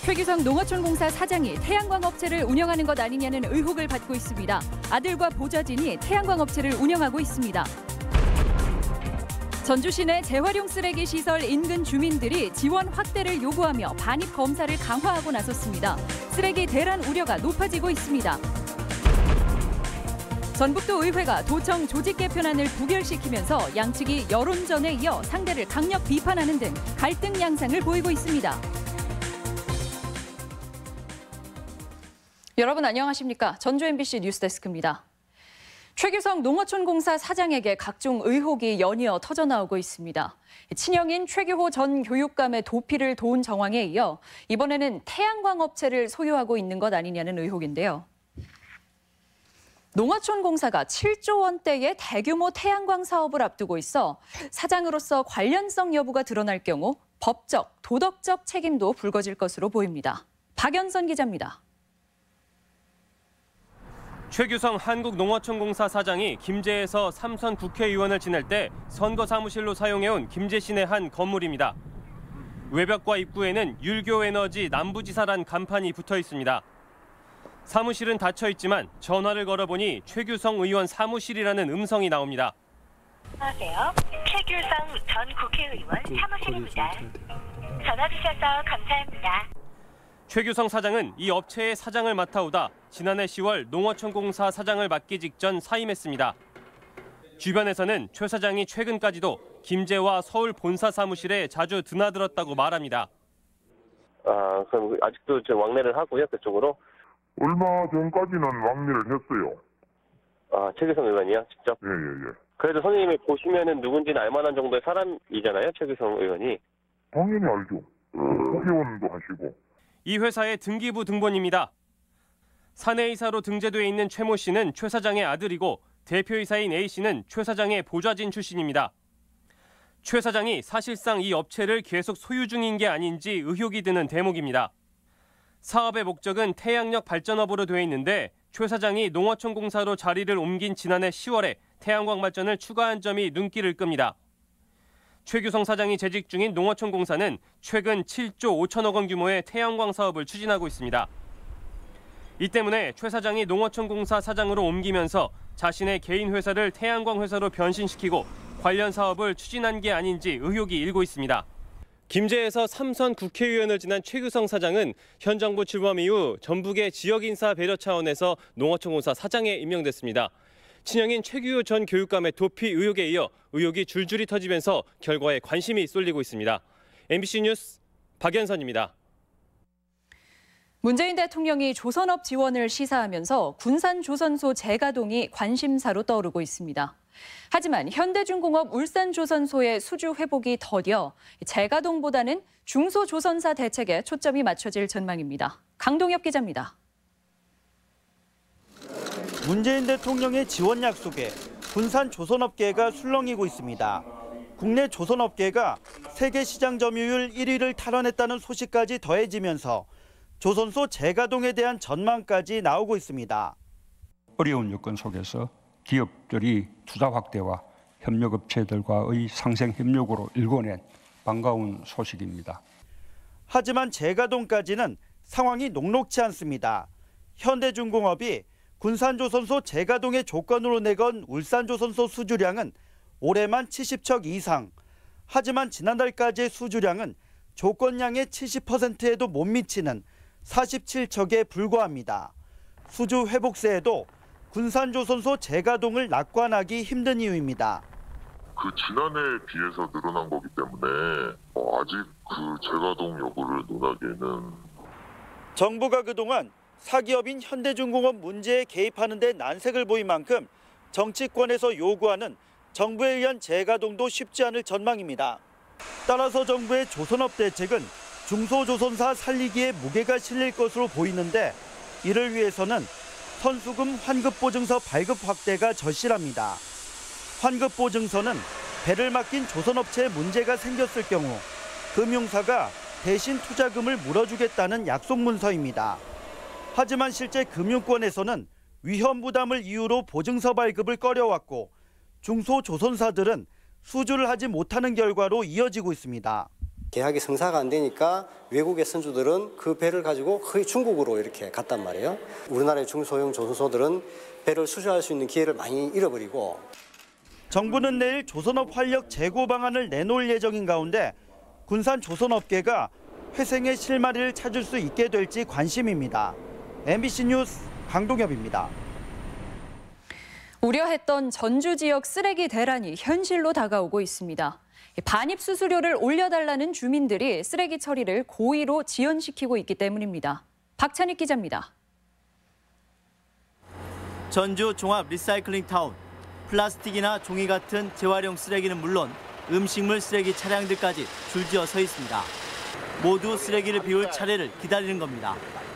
최규성 농어촌공사 사장이 태양광 업체를 운영하는 것 아니냐는 의혹을 받고 있습니다. 아들과 보좌진이 태양광 업체를 운영하고 있습니다. 전주 시내 재활용 쓰레기 시설 인근 주민들이 지원 확대를 요구하며 반입 검사를 강화하고 나섰습니다. 쓰레기 대란 우려가 높아지고 있습니다. 전북도 의회가 도청 조직 개편안을 부결시키면서 양측이 여론전에 이어 상대를 강력 비판하는 등 갈등 양상을 보이고 있습니다. 여러분 안녕하십니까? 전주 MBC 뉴스데스크입니다. 최규성 농어촌공사 사장에게 각종 의혹이 연이어 터져나오고 있습니다. 친형인 최규호 전 교육감의 도피를 도운 정황에 이어 이번에는 태양광 업체를 소유하고 있는 것 아니냐는 의혹인데요. 농어촌공사가 7조 원대의 대규모 태양광 사업을 앞두고 있어 사장으로서 관련성 여부가 드러날 경우 법적, 도덕적 책임도 불거질 것으로 보입니다. 박연선 기자입니다. 최규성 한국농어촌공사 사장이 김제에서 삼선 국회의원을 지낼 때 선거 사무실로 사용해온 김제 시내 한 건물입니다. 외벽과 입구에는 율교에너지 남부지사란 간판이 붙어 있습니다. 사무실은 닫혀 있지만 전화를 걸어보니 최규성 의원 사무실이라는 음성이 나옵니다. 안녕하세요. 최규성 전 국회의원 사무실입니다. 전화 주셔서 감사합니다. 최규성 사장은 이 업체의 사장을 맡아오다 지난해 10월 농어촌공사 사장을 맡기 직전 사임했습니다. 주변에서는 최 사장이 최근까지도 김제와 서울 본사 사무실에 자주 드나들었다고 말합니다. 그럼 아직도 왕래를 하고요, 그쪽으로? 얼마 전까지는 왕래를 했어요. 최규성 의원이요, 직접? 예. 그래도 선생님이 보시면은 누군지는 알만한 정도의 사람이잖아요, 최규성 의원이. 당연히 알죠. 국회의원도 하시고. 이 회사의 등기부 등본입니다. 사내이사로 등재돼 있는 최모 씨는 최 사장의 아들이고 대표이사인 A 씨는 최 사장의 보좌진 출신입니다. 최 사장이 사실상 이 업체를 계속 소유 중인 게 아닌지 의혹이 드는 대목입니다. 사업의 목적은 태양력 발전업으로 돼 있는데 최 사장이 농어촌공사로 자리를 옮긴 지난해 10월에 태양광 발전을 추가한 점이 눈길을 끕니다. 최규성 사장이 재직 중인 농어촌공사는 최근 7조 5천억 원 규모의 태양광 사업을 추진하고 있습니다. 이 때문에 최 사장이 농어촌공사 사장으로 옮기면서 자신의 개인 회사를 태양광 회사로 변신시키고 관련 사업을 추진한 게 아닌지 의혹이 일고 있습니다. 김제에서 삼선 국회의원을 지낸 최규성 사장은 현 정부 출범 이후 전북의 지역 인사 배려 차원에서 농어촌공사 사장에 임명됐습니다. 친형인 최규호 전 교육감의 도피 의혹에 이어 의혹이 줄줄이 터지면서 결과에 관심이 쏠리고 있습니다. MBC 뉴스 박연선입니다. 문재인 대통령이 조선업 지원을 시사하면서 군산조선소 재가동이 관심사로 떠오르고 있습니다. 하지만 현대중공업 울산조선소의 수주 회복이 더뎌 재가동보다는 중소조선사 대책에 초점이 맞춰질 전망입니다. 강동엽 기자입니다. 문재인 대통령의 지원 약속에 군산 조선업계가 술렁이고 있습니다. 국내 조선업계가 세계 시장 점유율 1위를 탈환했다는 소식까지 더해지면서 조선소 재가동에 대한 전망까지 나오고 있습니다. 어려운 여건 속에서 기업들이 투자 확대와 협력업체들과의 상생 협력으로 일궈낸 반가운 소식입니다. 하지만 재가동까지는 상황이 녹록지 않습니다. 현대중공업이 군산조선소 재가동의 조건으로 내건 울산조선소 수주량은 올해만 70척 이상. 하지만 지난달까지의 수주량은 조건량의 70%에도 못 미치는 47척에 불과합니다. 수주 회복세에도 군산조선소 재가동을 낙관하기 힘든 이유입니다. 그 지난해에 비해서 늘어난 거기 때문에 아직 그 재가동 여부를 논하기에는. 정부가 그동안 사기업인 현대중공업 문제에 개입하는 데 난색을 보인 만큼 정치권에서 요구하는 정부에 의한 재가동도 쉽지 않을 전망입니다. 따라서 정부의 조선업 대책은 중소조선사 살리기에 무게가 실릴 것으로 보이는데 이를 위해서는 선수금 환급보증서 발급 확대가 절실합니다. 환급보증서는 배를 맡긴 조선업체에 문제가 생겼을 경우 금융사가 대신 투자금을 물어주겠다는 약속 문서입니다. 하지만 실제 금융권에서는 위험 부담을 이유로 보증서 발급을 꺼려왔고 중소조선사들은 수주를 하지 못하는 결과로 이어지고 있습니다. 계약이 성사가 안 되니까 외국의 선주들은 그 배를 가지고 거의 중국으로 이렇게 갔단 말이에요. 우리나라의 중소형 조선소들은 배를 수주할 수 있는 기회를 많이 잃어버리고. 정부는 내일 조선업 활력 재고 방안을 내놓을 예정인 가운데 군산 조선업계가 회생의 실마리를 찾을 수 있게 될지 관심입니다. MBC 뉴스 강동엽입니다. 우려했던 전주 지역 쓰레기 대란이 현실로 다가오고 있습니다. 반입 수수료를 올려달라는 주민들이 쓰레기 처리를 고의로 지연시키고 있기 때문입니다. 박찬익 기자입니다. 전주 종합 리사이클링 타운. 플라스틱이나 종이 같은 재활용 쓰레기는 물론 음식물 쓰레기 차량들까지 줄지어 서 있습니다. 모두 쓰레기를 비울 차례를 기다리는 겁니다.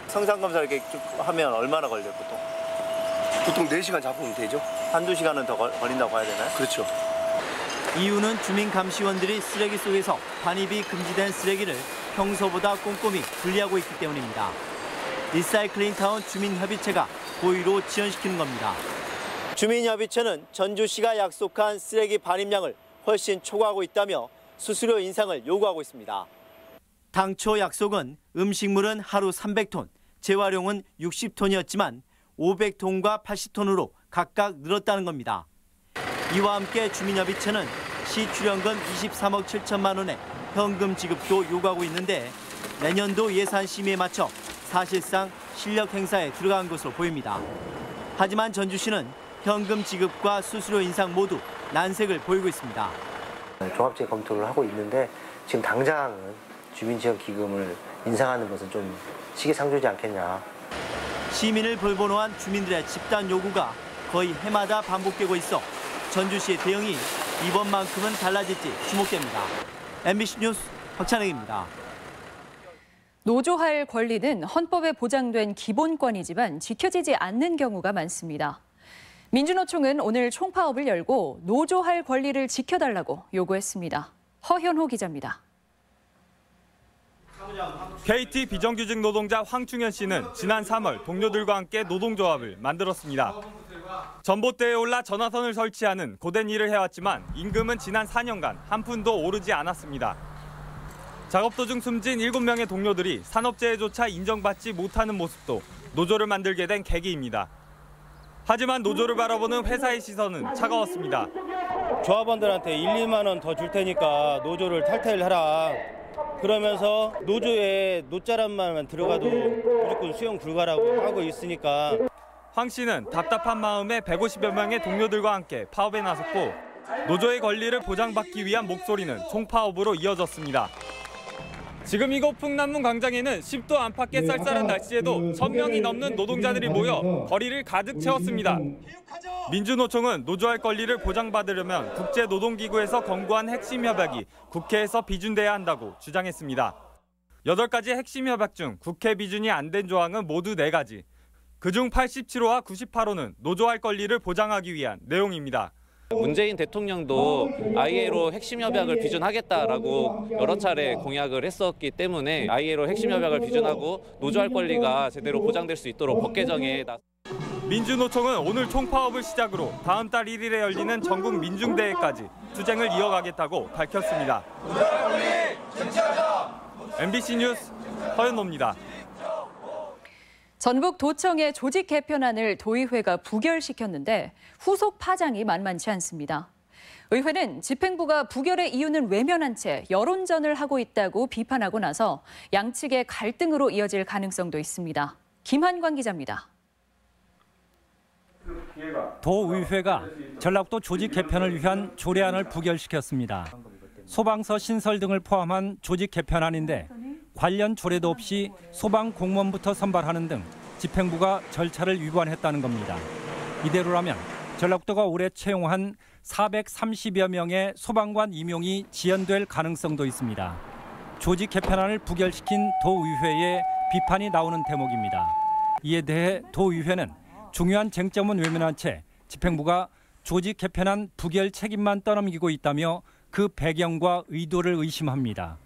성상검사 이렇게 쭉 하면 얼마나 걸려요, 보통? 보통 4시간 잡으면 되죠. 한두 시간은 더 걸린다고 봐야 되나요? 그렇죠. 이유는 주민 감시원들이 쓰레기 속에서 반입이 금지된 쓰레기를 평소보다 꼼꼼히 분리하고 있기 때문입니다. 리사이클링 타운 주민협의체가 고의로 지연시키는 겁니다. 주민협의체는 전주시가 약속한 쓰레기 반입량을 훨씬 초과하고 있다며 수수료 인상을 요구하고 있습니다. 당초 약속은 음식물은 하루 300톤, 재활용은 60톤이었지만 500톤과 80톤으로 각각 늘었다는 겁니다. 이와 함께 주민협의체는 시 출연금 23억 7천만 원의 현금 지급도 요구하고 있는데 내년도 예산 심의에 맞춰 사실상 실력 행사에 들어간 것으로 보입니다. 하지만 전주시는 현금 지급과 수수료 인상 모두 난색을 보이고 있습니다. 종합제 검토를 하고 있는데 지금 당장은 주민지원기금을 인상하는 것은 좀 시기상조지 않겠냐. 시민을 볼보노한 주민들의 집단 요구가 거의 해마다 반복되고 있어 전주시의 대응이 이번만큼은 달라질지 주목됩니다. MBC 뉴스 박찬익입니다. 노조할 권리는 헌법에 보장된 기본권이지만 지켜지지 않는 경우가 많습니다. 민주노총은 오늘 총파업을 열고 노조할 권리를 지켜달라고 요구했습니다. 허현호 기자입니다. KT 비정규직 노동자 황충현 씨는 지난 3월 동료들과 함께 노동조합을 만들었습니다. 전봇대에 올라 전화선을 설치하는 고된 일을 해왔지만 임금은 지난 4년간 한 푼도 오르지 않았습니다. 작업 도중 숨진 7명의 동료들이 산업재해조차 인정받지 못하는 모습도 노조를 만들게 된 계기입니다. 하지만 노조를 바라보는 회사의 시선은 차가웠습니다. 조합원들한테 1, 2만 원 더 줄 테니까 노조를 탈퇴해라. 그러면서 노조에 노자람만 들어가도 무조건 수용 불가라고 하고 있으니까. 황 씨는 답답한 마음에 150여 명의 동료들과 함께 파업에 나섰고 노조의 권리를 보장받기 위한 목소리는 총파업으로 이어졌습니다. 지금 이곳 풍남문 광장에는 10도 안팎의 쌀쌀한 날씨에도 1000명이 넘는 노동자들이 모여 거리를 가득 채웠습니다. 민주노총은 노조할 권리를 보장받으려면 국제노동기구에서 권고한 핵심 협약이 국회에서 비준돼야 한다고 주장했습니다. 8가지 핵심 협약 중 국회 비준이 안 된 조항은 모두 4가지. 그중 87호와 98호는 노조할 권리를 보장하기 위한 내용입니다. 문재인 대통령도 ILO 핵심 협약을 비준하겠다라고 여러 차례 공약을 했었기 때문에 ILO 핵심 협약을 비준하고 노조할 권리가 제대로 보장될 수 있도록 법 개정에 민주노총은 오늘 총파업을 시작으로 다음 달 1일에 열리는 전국 민중대회까지 투쟁을 이어가겠다고 밝혔습니다. MBC 뉴스 허연호입니다. 전북 도청의 조직 개편안을 도의회가 부결시켰는데 후속 파장이 만만치 않습니다. 의회는 집행부가 부결의 이유는 외면한 채 여론전을 하고 있다고 비판하고 나서 양측의 갈등으로 이어질 가능성도 있습니다. 김한광 기자입니다. 도의회가 전라북도 조직 개편을 위한 조례안을 부결시켰습니다. 소방서 신설 등을 포함한 조직 개편안인데 관련 조례도 없이 소방 공무원부터 선발하는 등 집행부가 절차를 위반했다는 겁니다. 이대로라면 전라북도가 올해 채용한 430여 명의 소방관 임용이 지연될 가능성도 있습니다. 조직 개편안을 부결시킨 도의회에 비판이 나오는 대목입니다. 이에 대해 도의회는 중요한 쟁점은 외면한 채 집행부가 조직 개편안 부결 책임만 떠넘기고 있다며 그 배경과 의도를 의심합니다.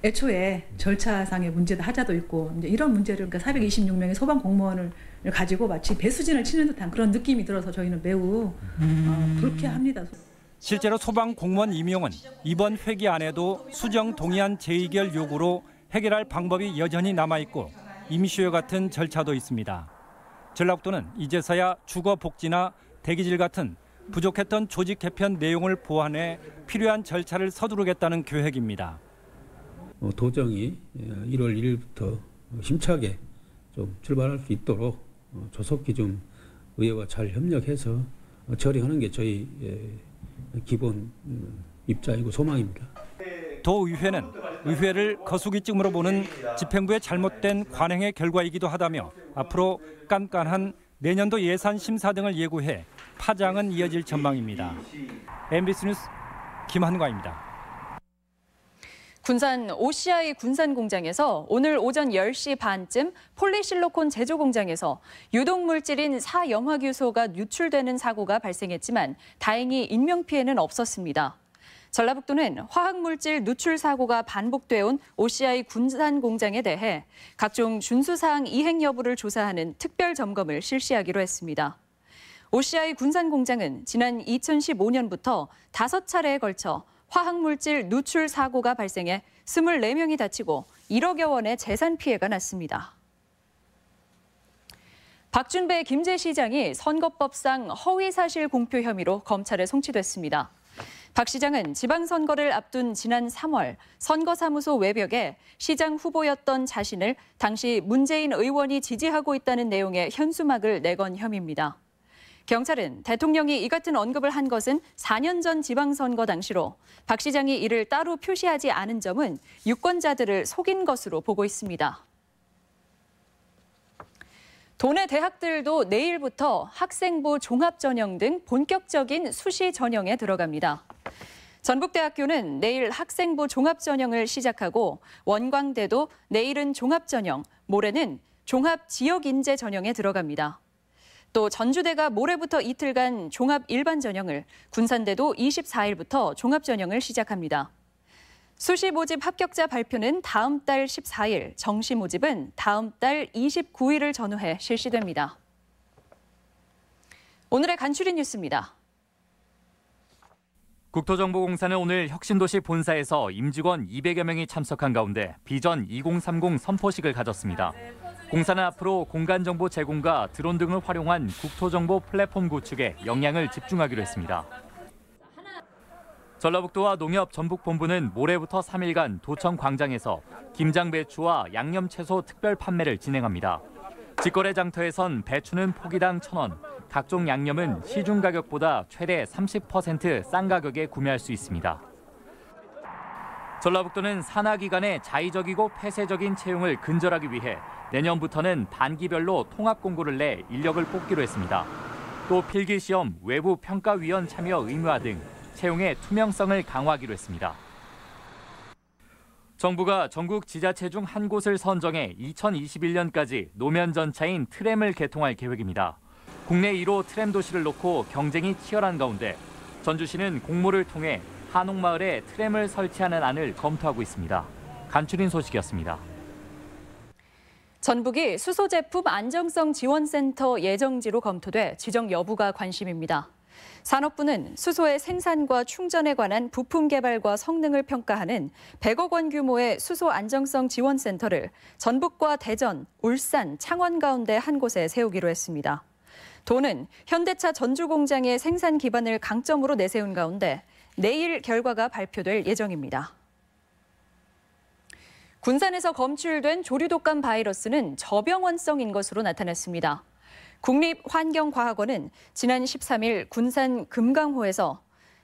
애초에 절차상의 문제도 하자도 있고 이제 이런 문제를 그러니까 426명의 소방 공무원을 가지고 마치 배수진을 치는 듯한 그런 느낌이 들어서 저희는 매우 불쾌합니다. 실제로 소방 공무원 임용은 이번 회기 안에도 수정 동의안 재의결 요구로 해결할 방법이 여전히 남아있고 임시회 같은 절차도 있습니다. 전라북도는 이제서야 주거복지나 대기질 같은 부족했던 조직 개편 내용을 보완해 필요한 절차를 서두르겠다는 계획입니다. 도정이 1월 1일부터 힘차게 좀 출발할 수 있도록 조속히 좀 의회와 잘 협력해서 처리하는 게 저희 기본 입장이고 소망입니다. 도의회는 의회를 거수기증으로 보는 집행부의 잘못된 관행의 결과이기도 하다며 앞으로 깐깐한 내년도 예산 심사 등을 예고해 파장은 이어질 전망입니다. MBC 뉴스 김한과입니다. 군산 OCI 군산공장에서 오늘 오전 10시 반쯤 폴리실로콘 제조 공장에서 유독물질인 사염화규소가 유출되는 사고가 발생했지만 다행히 인명피해는 없었습니다. 전라북도는 화학물질 누출 사고가 반복돼 온 OCI 군산공장에 대해 각종 준수사항 이행 여부를 조사하는 특별 점검을 실시하기로 했습니다. OCI 군산공장은 지난 2015년부터 5차례에 걸쳐 화학물질 누출 사고가 발생해 24명이 다치고 1억여 원의 재산 피해가 났습니다. 박준배 김제시장이 선거법상 허위사실 공표 혐의로 검찰에 송치됐습니다. 박 시장은 지방선거를 앞둔 지난 3월 선거사무소 외벽에 시장 후보였던 자신을 당시 문재인 의원이 지지하고 있다는 내용의 현수막을 내건 혐의입니다. 경찰은 대통령이 이 같은 언급을 한 것은 4년 전 지방선거 당시로 박 시장이 이를 따로 표시하지 않은 점은 유권자들을 속인 것으로 보고 있습니다. 도내 대학들도 내일부터 학생부 종합전형 등 본격적인 수시 전형에 들어갑니다. 전북대학교는 내일 학생부 종합전형을 시작하고 원광대도 내일은 종합전형, 모레는 종합지역인재 전형에 들어갑니다. 또 전주대가 모레부터 이틀간 종합 일반 전형을, 군산대도 24일부터 종합 전형을 시작합니다. 수시 모집 합격자 발표는 다음 달 14일, 정시 모집은 다음 달 29일을 전후해 실시됩니다. 오늘의 간추린 뉴스입니다. 국토정보공사는 오늘 혁신도시 본사에서 임직원 200여 명이 참석한 가운데 비전 2030 선포식을 가졌습니다. 공사는 앞으로 공간정보 제공과 드론 등을 활용한 국토정보 플랫폼 구축에 역량을 집중하기로 했습니다. 전라북도와 농협 전북본부는 모레부터 3일간 도청 광장에서 김장 배추와 양념 채소 특별 판매를 진행합니다. 직거래 장터에선 배추는 포기당 1,000원, 각종 양념은 시중 가격보다 최대 30% 싼 가격에 구매할 수 있습니다. 전라북도는 산하 기간의 자의적이고 폐쇄적인 채용을 근절하기 위해 내년부터는 단기별로 통합 공고를 내 인력을 뽑기로 했습니다. 또 필기시험, 외부 평가위원 참여 의무화 등 채용의 투명성을 강화하기로 했습니다. 정부가 전국 지자체 중 한 곳을 선정해 2021년까지 노면 전차인 트램을 개통할 계획입니다. 국내 1호 트램 도시를 놓고 경쟁이 치열한 가운데 전주시는 공모를 통해 한옥마을에 트램을 설치하는 안을 검토하고 있습니다. 간추린 소식이었습니다. 전북이 수소제품 안정성 지원센터 예정지로 검토돼 지정 여부가 관심입니다. 산업부는 수소의 생산과 충전에 관한 부품 개발과 성능을 평가하는 100억 원 규모의 수소 안정성 지원센터를 전북과 대전, 울산, 창원 가운데 한 곳에 세우기로 했습니다. 도는 현대차 전주 공장의 생산 기반을 강점으로 내세운 가운데 내일 결과가 발표될 예정입니다. 군산에서 검출된 조류독감 바이러스는 저병원성인 것으로 나타났습니다. 국립환경과학원은 지난 13일 군산 금강호에서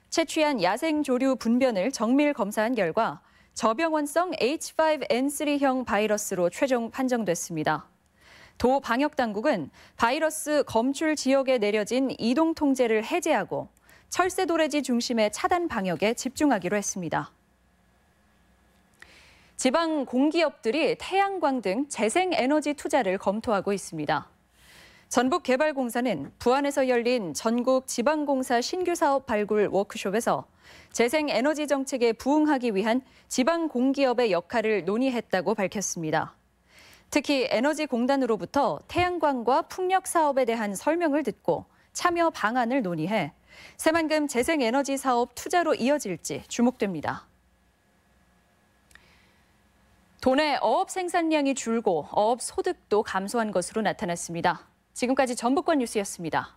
채취한 야생조류 분변을 정밀 검사한 결과 저병원성 H5N3형 바이러스로 최종 판정됐습니다. 도 방역당국은 바이러스 검출 지역에 내려진 이동 통제를 해제하고 철새도래지 중심의 차단 방역에 집중하기로 했습니다. 지방 공기업들이 태양광 등 재생에너지 투자를 검토하고 있습니다. 전북개발공사는 부안에서 열린 전국 지방공사 신규 사업 발굴 워크숍에서 재생에너지 정책에 부응하기 위한 지방 공기업의 역할을 논의했다고 밝혔습니다. 특히 에너지공단으로부터 태양광과 풍력 사업에 대한 설명을 듣고 참여 방안을 논의해 새만금 재생에너지 사업 투자로 이어질지 주목됩니다. 도내 어업 생산량이 줄고 어업 소득도 감소한 것으로 나타났습니다. 지금까지 전북권 뉴스였습니다.